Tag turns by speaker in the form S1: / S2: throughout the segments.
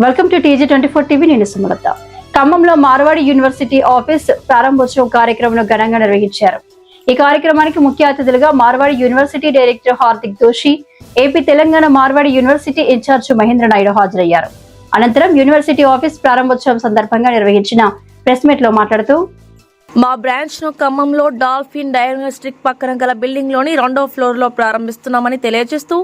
S1: Welcome to TG24 TV. నేను సుమలత. ఖమ్మంలో Marwadi university office ప్రారంభోత్సవ కార్యక్రమం ఘనంగా నిర్వహించారు. ఈ కార్యక్రమానికి ముఖ్య అతిథులుగా Marwadi University director Hardik Doshi, AP Telangana Marwadi University incharge Mahendra Naidu హాజరయ్యారు. అనంతరం యూనివర్సిటీ ఆఫీస్ ప్రారంభోత్సవం సందర్భంగా నిర్వహించిన ప్రెస్ మీట్ లో మాట్లాడుతూ,
S2: మా బ్రాంచ్ ను ఖమ్మంలో డాల్ఫిన్ డయాగ్నోస్టిక్ పక్కన గల బిల్డింగ్ లోని 2వ ఫ్లోర్ లో ప్రారంభిస్తున్నామని తెలియజేస్తూ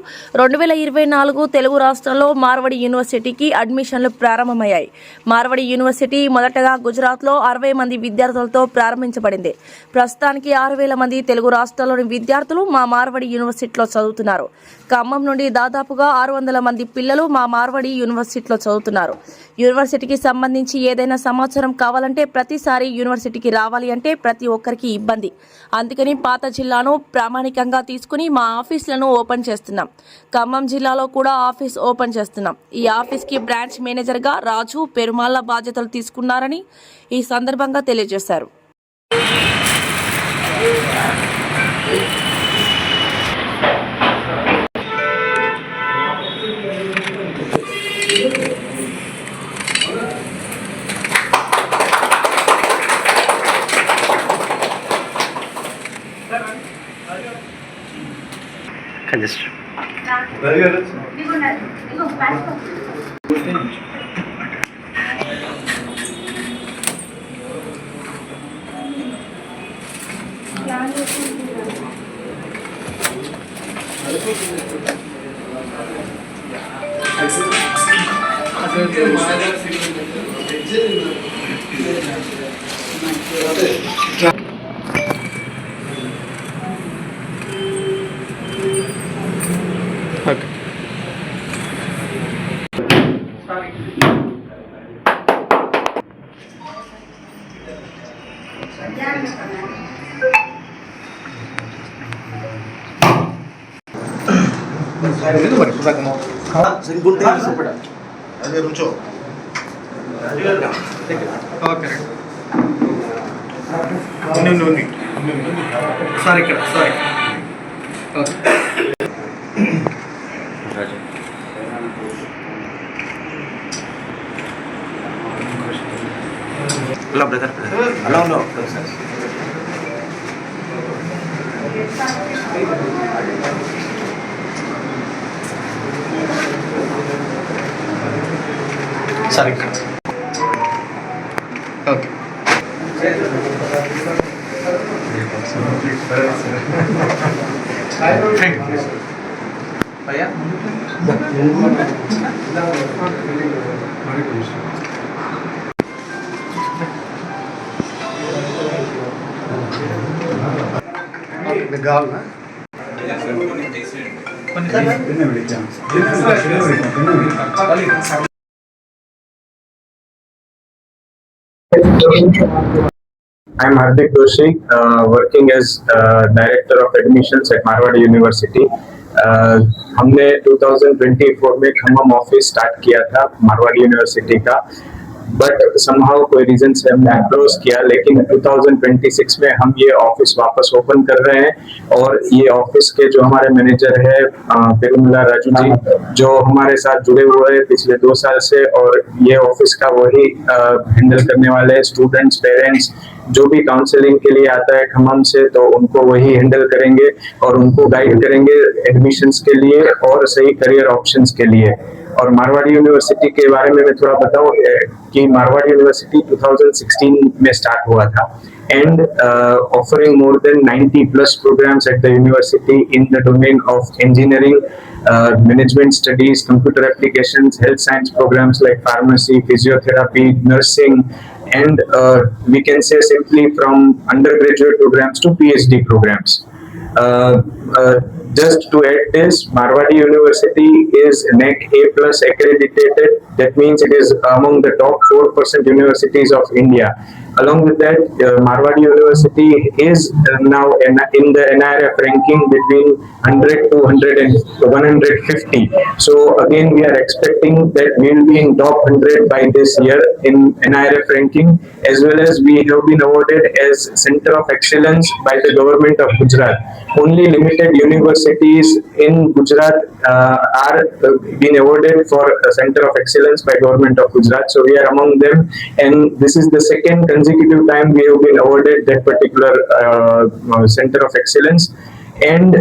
S2: 2024 తెలుగు రాష్ట్రాల్లో మార్వాడి యూనివర్సిటీకి అడ్మిషన్లు ప్రారంభమయ్యాయి. మార్వాడి యూనివర్సిటీ మొదటగా గుజరాత్ లో 60 మంది విద్యార్థులతో ప్రారంభించబడింది. ప్రస్తుతానికి 6,000 మంది తెలుగు రాష్ట్రాల్లోని విద్యార్థులు మా మార్వాడి యూనివర్సిటీలో చదువుతున్నారు. ఖమ్మం నుండి దాదాపుగా 600 మంది పిల్లలు మా మార్వాడి యూనివర్సిటీలో చదువుతున్నారు. యూనివర్సిటీకి సంబంధించి ఏదైనా సమాచారం కావాలంటే ప్రతిసారి యూనివర్సిటీకి రావాలి అంటే ప్రతి ఒక్కరికి ఇబ్బంది. అందుకని పాత జిల్లాను ప్రామాణికంగా తీసుకుని మా ఆఫీసులను ఓపెన్ చేస్తున్నాం. ఖమ్మం జిల్లాలో కూడా ఆఫీస్ ఓపెన్ చేస్తున్నాం. ఈ ఆఫీస్ కి బ్రాంచ్ మేనేజర్ గా రాజు పెరుమాళ్ల బాధ్యతలు తీసుకున్నారని ఈ సందర్భంగా తెలియజేశారు.
S3: Sorry. Okay.
S4: I'm Hardik Doshi, working as Director of Admissions at Marwadi University. हमने 2024 में खम्मम ऑफिस स्टार्ट किया था मारवाड़ी यूनिवर्सिटी का, बट समहाउ कोई रीजन से हमने क्लोज किया, लेकिन 2026 में हम ये ऑफिस वापस ओपन कर रहे हैं. और ये ऑफिस के जो हमारे मैनेजर है पेरुमल्ला राजू जी, जो हमारे साथ जुड़े हुए हैं पिछले 2 साल से, और ये ऑफिस का वही हैंडल करने वाले स्टूडेंट्स, पेरेंट्स जो भी काउंसलिंग के लिए आता है खम्मम से, तो उनको वही हैंडल करेंगे और उनको गाइड करेंगे एडमिशंस के लिए और सही करियर ऑप्शंस के लिए. और मारवाड़ी यूनिवर्सिटी के बारे में मैं थोड़ा बताऊं कि मारवाड़ी यूनिवर्सिटी 2016 में स्टार्ट हुआ था, and offering more than 90 plus programs at the university in the domain of engineering, management studies, computer applications, health science programs like pharmacy, physiotherapy, nursing, and we can say simply from undergraduate programs to PhD programs. Just to add this, Marwadi University is NAC A+ accredited. That means it is among the top 4% universities of India. Along with that, Marwadi University is now in the NIRF ranking between 100 to 150. So again, we are expecting that we will be in top 100 by this year in NIRF ranking, as well as we have been awarded as Center of Excellence by the government of Gujarat. Only limited universities in Gujarat are being awarded for a Center of Excellence excellence by Government of Gujarat. So we are among them, and this is the second consecutive time we have been awarded that particular Center of Excellence. And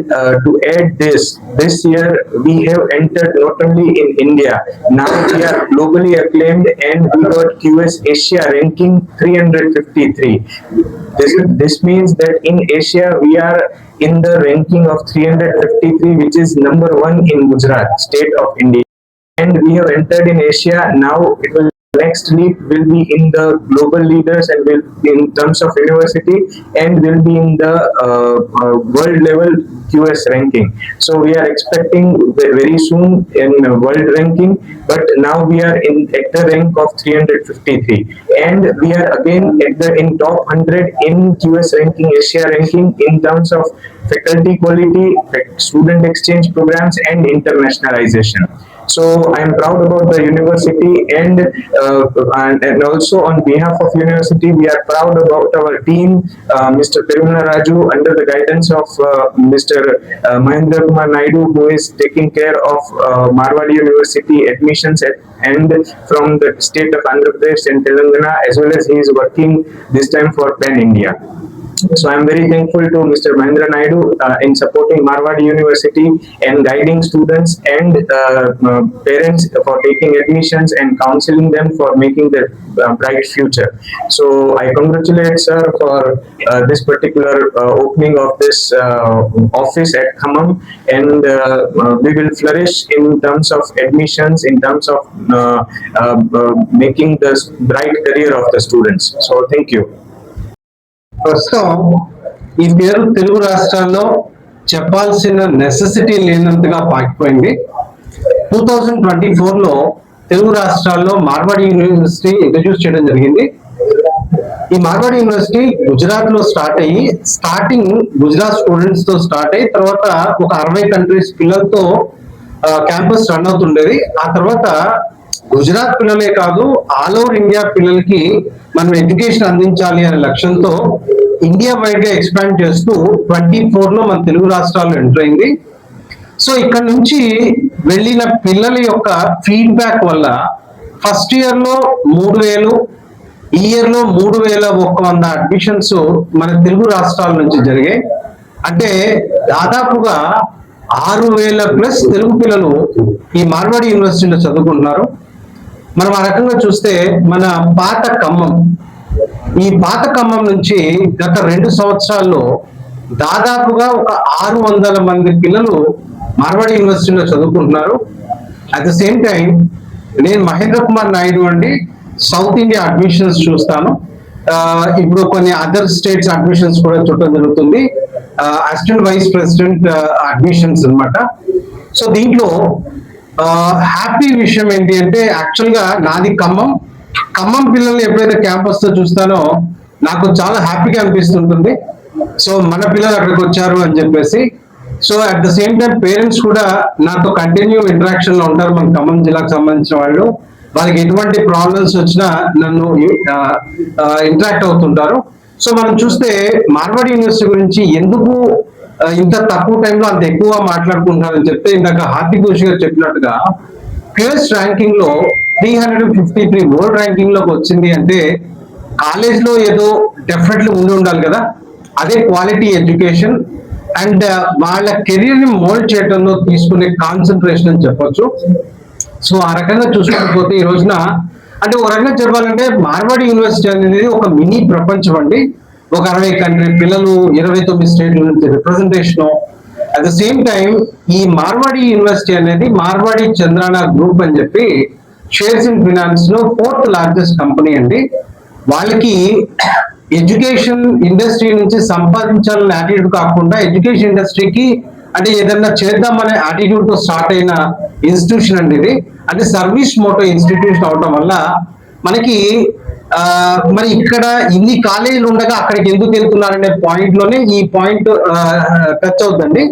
S4: to add this year we have entered not only in India, now we are globally acclaimed and we got QS Asia ranking 353. This means that in Asia we are in the ranking of 353, which is number 1 in Gujarat, state of India. And we have entered in Asia. Now it will next leap will be in the global leaders and will in terms of university, and will be in the world level QS ranking. So we are expecting very soon in world ranking, but now we are at the rank of 353, and we are again in top 100 in QS ranking, Asia ranking, in terms of faculty quality, student exchange programs and internationalization. So I am proud about the university, and also on behalf of university, we are proud about our team, Mr. Tirumala Raju, under the guidance of Mr. Mahendra Kumar Naidu, who is taking care of Marwadi University admissions and from the state of Andhra Pradesh and Telangana, as well as he is working this time for Pan India. So I am very thankful to Mr. Mahendra Naidu in supporting Marwadi University and guiding students and parents for taking admissions and counseling them for making their bright future. So I congratulate sir for this particular opening of this office at Khammam, and we will flourish in terms of admissions, in terms of making the bright career of the students. So thank you.
S3: ప్రస్తుతం ఈ పేరు తెలుగు రాష్ట్రాల్లో చెప్పాల్సిన necessity లేనంతగా పాకిపోయింది. 2024లో Telugu రాష్ట్రాల్లో Marwadi university introduce చేయడం జరిగింది. ఈ Marwadi university Gujarat లో స్టార్టింగ్ గుజరాత్ స్టూడెంట్స్ తో స్టార్ట్ అయ్యి తర్వాత ఒక 60 కంట్రీస్ పిల్లలతో క్యాంపస్ రన్ అవుతుండేది. ఆ తర్వాత గుజరాత్ పిల్లలే కాదు, ఆల్ ఓవర్ ఇండియా పిల్లలకి మనం ఎడ్యుకేషన్ అందించాలి అనే లక్ష్యంతో ఇండియా వైడ్ గా ఎక్స్పాండ్ చేస్తూ 24లో మన తెలుగు రాష్ట్రాల్లో ఎంటర్ అయింది. సో ఇక్కడ నుంచి వెళ్ళిన పిల్లల యొక్క ఫీడ్బ్యాక్ వల్ల ఫస్ట్ ఇయర్ లో 3000, ఈ ఇయర్ లో 3100 అడ్మిషన్స్ మన తెలుగు రాష్ట్రాల నుంచి జరిగాయి. అంటే దాదాపుగా 6000+ తెలుగు పిల్లలు ఈ మార్వాడి యూనివర్సిటీలో చదువుకుంటున్నారు. మనం ఆ రకంగా చూస్తే మన పాత ఖమ్మం నుంచి గత 2 సంవత్సరాల్లో దాదాపుగా ఒక 600 మంది పిల్లలు మార్వాడి యూనివర్సిటీలో చదువుకుంటున్నారు. అట్ ద సేమ్ టైం నేను మహేంద్ర కుమార్ నాయుడు అండి, సౌత్ ఇండియా అడ్మిషన్స్ చూస్తాను. ఇప్పుడు కొన్ని అదర్ స్టేట్స్ అడ్మిషన్స్ కూడా చూడటం జరుగుతుంది. అసిస్టెంట్ వైస్ ప్రెసిడెంట్ అడ్మిషన్స్ అన్నమాట. సో దీంట్లో హ్యాపీ విషయం ఏంటి అంటే, యాక్చువల్ గా నాది ఖమ్మం పిల్లల్ని ఎప్పుడైతే క్యాంపస్ తో చూస్తానో నాకు చాలా హ్యాపీగా అనిపిస్తుంటుంది. సో మన పిల్లలు అక్కడికి వచ్చారు అని చెప్పేసి. So at the same time parents కూడా నాతో కంటిన్యూ ఇంటరాక్షన్ లో ఉంటారు. మన ఖమ్మం జిల్లాకు సంబంధించిన వాళ్ళు, వాళ్ళకి ఎటువంటి ప్రాబ్లమ్స్ వచ్చినా నన్ను ఇంటరాక్ట్ అవుతుంటారు. సో మనం చూస్తే మార్వాడి యూనివర్సిటీ గురించి ఎందుకు ఇంత తక్కువ టైంలో అంత ఎక్కువ మాట్లాడుకుంటున్నారని చెప్తే, ఇందాక హార్దిక్ దోషి గారు చెప్పినట్టుగా QS ర్యాంకింగ్ లో 353 వరల్డ్ ర్యాంకింగ్ లోకి వచ్చింది అంటే కాలేజ్ లో ఏదో డెఫినెట్లీ ఉండాలి కదా. అదే క్వాలిటీ ఎడ్యుకేషన్ అండ్ వాళ్ళ కెరీర్ ని మోల్డ్ చేయడంలో తీసుకునే కాన్సన్ట్రేషన్ అని చెప్పొచ్చు. సో ఆ రకంగా చూసుకోకపోతే ఈ రోజున అంటే ఒక రకంగా చెప్పాలంటే మార్వాడి యూనివర్సిటీ అనేది ఒక మినీ ప్రపంచం అండి. ఒక 60 కంట్రీ పిల్లలు, 29 స్టేట్ల నుంచి representation. At the same time ఈ మార్వాడి యూనివర్సిటీ అనేది మార్వాడి చంద్రానా గ్రూప్ అని చెప్పి షేర్స్ ఇన్ ఫినాన్స్ లో 4th లార్జెస్ట్ కంపెనీ అండి. వాళ్ళకి ఎడ్యుకేషన్ ఇండస్ట్రీ నుంచి సంపాదించాలనే యాటిట్యూడ్ కాకుండా ఎడ్యుకేషన్ ఇండస్ట్రీకి అంటే ఏదన్నా చేద్దామనే యాటిట్యూడ్ తో స్టార్ట్ అయిన ఇన్స్టిట్యూషన్ అండి ఇది. అంటే సర్వీస్ మోటో ఇన్స్టిట్యూషన్ అవడం వల్ల మనకి మరి ఇక్కడ ఇన్ని కాలేజీలు ఉండగా అక్కడికి ఎందుకు వెళ్తున్నారనే పాయింట్ లోనే ఈ పాయింట్ టచ్ అవుతుందండి.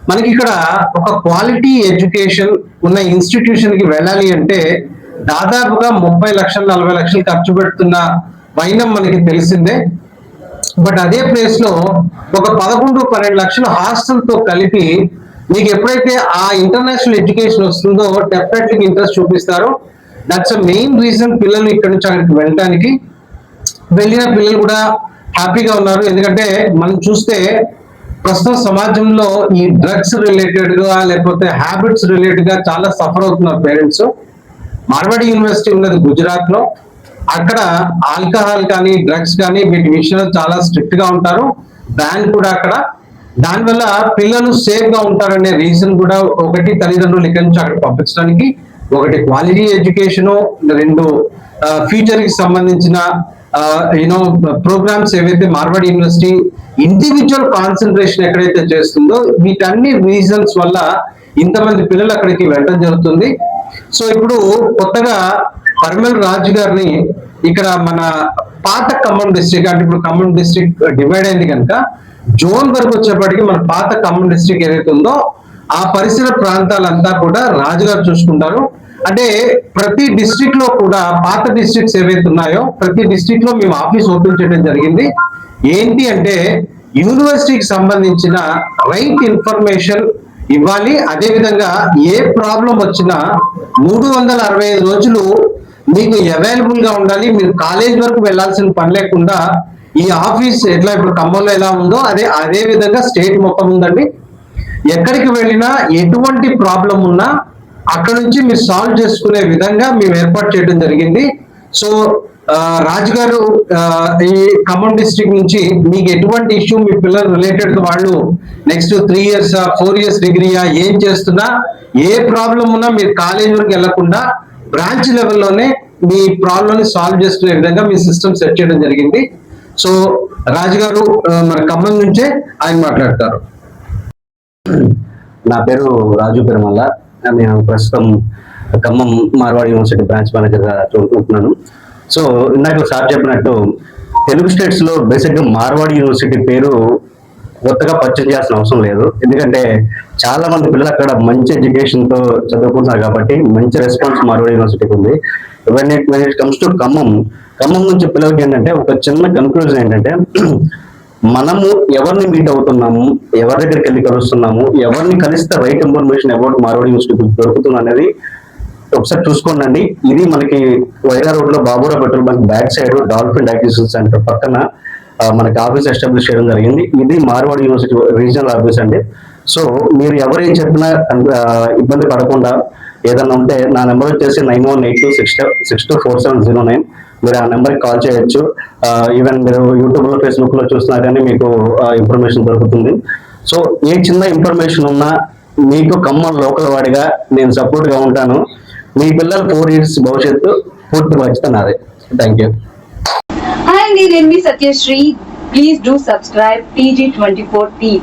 S3: మనకి ఇక్కడ ఒక క్వాలిటీ ఎడ్యుకేషన్ ఉన్న ఇన్స్టిట్యూషన్ కి వెళ్ళాలి అంటే దాదాపుగా 30 లక్షలు 40 లక్షలు ఖర్చు పెడుతున్న వైనం మనకి తెలిసిందే. బట్ అదే ప్లేస్ లో ఒక 11-12 లక్షలు హాస్టల్ తో కలిపి మీకు ఎప్పుడైతే ఆ ఇంటర్నేషనల్ ఎడ్యుకేషన్ వస్తుందో డెఫినెట్లీ ఇంట్రెస్ట్ చూపిస్తారు. దట్స్ మెయిన్ రీజన్ పిల్లలు ఇక్కడ నుంచి అక్కడికి వెళ్ళడానికి. వెళ్ళిన పిల్లలు కూడా హ్యాపీగా ఉన్నారు. ఎందుకంటే మనం చూస్తే ప్రస్తుతం సమాజంలో ఈ డ్రగ్స్ రిలేటెడ్ గా లేకపోతే హ్యాబిట్స్ రిలేటెడ్ గా చాలా సఫర్ అవుతున్నారు పేరెంట్స్. మార్వాడి యూనివర్సిటీ ఉన్నది గుజరాత్ లో. అక్కడ ఆల్కహాల్ కానీ డ్రగ్స్ కానీ వీటి విషయంలో చాలా స్ట్రిక్ట్ గా ఉంటారు. బ్యాన్ కూడా అక్కడ. దానివల్ల పిల్లలు సేఫ్ గా ఉంటారనే రీజన్ కూడా ఒకటి, తల్లిదండ్రులు ఇక్కడి నుంచి అక్కడ పంపించడానికి. ఒకటి క్వాలిటీ ఎడ్యుకేషన్, రెండు ఫ్యూచర్ కి సంబంధించిన ప్రోగ్రామ్స్ ఏవైతే మార్వాడి యూనివర్సిటీ ఇండివిజువల్ కాన్సన్ట్రేషన్ ఎక్కడైతే చేస్తుందో వీటన్ని రీజన్స్ వల్ల ఇంతమంది పిల్లలు అక్కడికి వెళ్ళడం జరుగుతుంది. సో ఇప్పుడు కొత్తగా పరిమల్ రాజు గారిని ఇక్కడ మన పాత ఖమ్మం డిస్ట్రిక్ట్, అంటే ఇప్పుడు ఖమ్మం డిస్ట్రిక్ట్ డివైడ్ అయింది కనుక జోన్ వరకు వచ్చేప్పటికి మన పాత ఖమ్మం డిస్ట్రిక్ట్ ఏదైతే ఉందో ఆ పరిసర ప్రాంతాలంతా కూడా రాజుగారు చూసుకుంటారు. అంటే ప్రతి డిస్ట్రిక్ట్ లో కూడా పాత డిస్ట్రిక్ట్స్ ఏవైతే ఉన్నాయో ప్రతి డిస్ట్రిక్ట్ లో మేము ఆఫీస్ ఓపెన్ చేయడం జరిగింది. ఏంటి అంటే యూనివర్సిటీకి సంబంధించిన రైట్ ఇన్ఫర్మేషన్ ఇవ్వాలి. అదే విధంగా ఏ ప్రాబ్లం వచ్చినా 365 రోజులు మీకు అవైలబుల్ గా ఉండాలి. మీరు కాలేజ్ వరకు వెళ్లాల్సిన పని లేకుండా ఈ ఆఫీస్ ఎట్లా ఇప్పుడు ఖమ్మంలో ఎలా ఉందో అదే విధంగా స్టేట్ మొత్తం ఉందండి. ఎక్కడికి వెళ్ళినా ఎటువంటి ప్రాబ్లం ఉన్నా అక్కడ నుంచి మీరు సాల్వ్ చేసుకునే విధంగా మేము ఏర్పాటు చేయడం జరిగింది. సో రాజుగారు ఈ ఖమ్మం డిస్ట్రిక్ట్ నుంచి మీకు ఎటువంటి ఇష్యూ మీ పిల్లలు రిలేటెడ్ వాళ్ళు నెక్స్ట్ 3 years 4 years డిగ్రీయా ఏం చేస్తున్నా ఏ ప్రాబ్లం ఉన్నా మీరు కాలేజ్ వరకు వెళ్లకుండా బ్రాంచ్ లెవెల్లోనే మీ ప్రాబ్లమ్ ని సాల్వ్ చేసుకునే విధంగా మీ సిస్టమ్ సెట్ చేయడం జరిగింది. సో రాజుగారు మన ఖమ్మం నుంచే ఆయన మాట్లాడతారు.
S5: నా పేరు రాజు పెరుమల్ల. నేను ప్రస్తుతం ఖమ్మం మార్వాడి యూనివర్సిటీ బ్రాంచ్ మేనేజర్గా ఉంటున్నాను. సో ఇందాక సార్ చెప్పినట్టు తెలుగు స్టేట్స్ లో బేసిక్ గా మార్వాడి యూనివర్సిటీ పేరు కొత్తగా పరిచయం చేయాల్సిన అవసరం లేదు. ఎందుకంటే చాలా మంది పిల్లలు అక్కడ మంచి ఎడ్యుకేషన్ తో చదువుకుంటున్నారు కాబట్టి మంచి రెస్పాన్స్ మార్వాడి యూనివర్సిటీకి ఉంది. When it comes to Khammam నుంచి పిల్లలకి ఏంటంటే ఒక చిన్న కన్క్లూజన్ ఏంటంటే మనము ఎవరిని మీట్ అవుతున్నాము, ఎవరి దగ్గరికి వెళ్ళి కలుస్తున్నాము, ఎవరిని కలిస్తే right information about Marwadi university దొరుకుతుంది అనేది ఒకసారి చూసుకోండి. ఇది మనకి వైరా రోడ్ లో Baburao petrol bunk back side Dolphin diagnostic centre పక్కన మనకి ఆఫీస్ ఎస్టాబ్లిష్ చేయడం జరిగింది. ఇది మార్వాడి యూనివర్సిటీ రీజనల్ ఆఫీస్ అండి. సో మీరు ఎవరేం చెప్పినా ఇబ్బంది పడకుండా ఏదన్నా ఉంటే నా నెంబర్ వచ్చేసి 9182624709. మీరు ఆ నెంబర్కి కాల్ చేయొచ్చు. ఈవెన్ మీరు యూట్యూబ్ లో ఫేస్బుక్ లో చూస్తున్నా కానీ మీకు ఇన్ఫర్మేషన్ దొరుకుతుంది. సో ఏ చిన్న ఇన్ఫర్మేషన్ ఉన్నా మీకు ఖమ్మం లోకల్ వాడిగా నేను సపోర్ట్ గా ఉంటాను. మీ పిల్లలు 4 years భవిష్యత్తు పూర్తి బాధ్యత నాదే. Thank you.
S6: Hi, నేను మీ Satyasri. Please do subscribe PG24 TV.